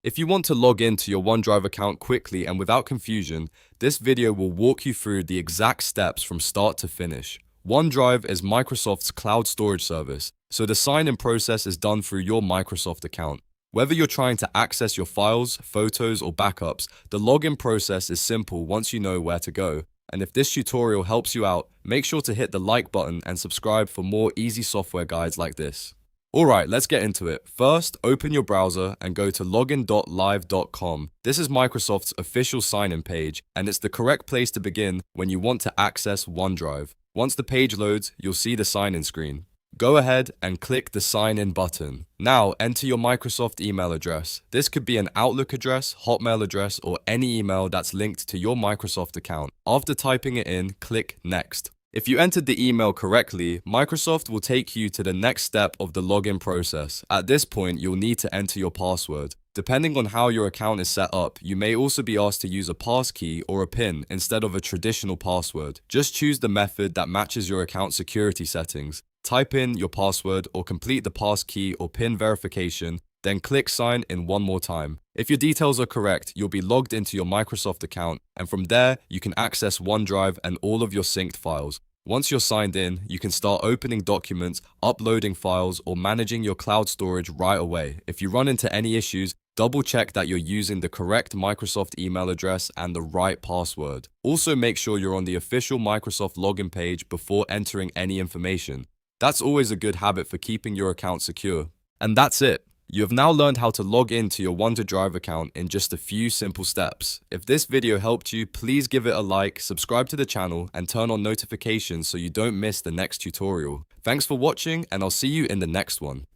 If you want to log into your OneDrive account quickly and without confusion, this video will walk you through the exact steps from start to finish. OneDrive is Microsoft's cloud storage service, so the sign-in process is done through your Microsoft account. Whether you're trying to access your files, photos, or backups, the login process is simple once you know where to go. And if this tutorial helps you out, make sure to hit the like button and subscribe for more easy software guides like this. Alright, let's get into it. First, open your browser and go to login.live.com. This is Microsoft's official sign-in page, and it's the correct place to begin when you want to access OneDrive. Once the page loads, you'll see the sign-in screen. Go ahead and click the sign in button. Now enter your Microsoft email address. This could be an Outlook address, Hotmail address, or any email that's linked to your Microsoft account. After typing it in, click Next. If you entered the email correctly, Microsoft will take you to the next step of the login process. At this point, you'll need to enter your password. Depending on how your account is set up, you may also be asked to use a passkey or a PIN instead of a traditional password. Just choose the method that matches your account security settings. Type in your password or complete the passkey or PIN verification, then click sign in one more time. If your details are correct, you'll be logged into your Microsoft account, and from there, you can access OneDrive and all of your synced files. Once you're signed in, you can start opening documents, uploading files, or managing your cloud storage right away. If you run into any issues, double check that you're using the correct Microsoft email address and the right password. Also make sure you're on the official Microsoft login page before entering any information. That's always a good habit for keeping your account secure. And that's it. You have now learned how to log into your OneDrive account in just a few simple steps. If this video helped you, please give it a like, subscribe to the channel, and turn on notifications so you don't miss the next tutorial. Thanks for watching, and I'll see you in the next one.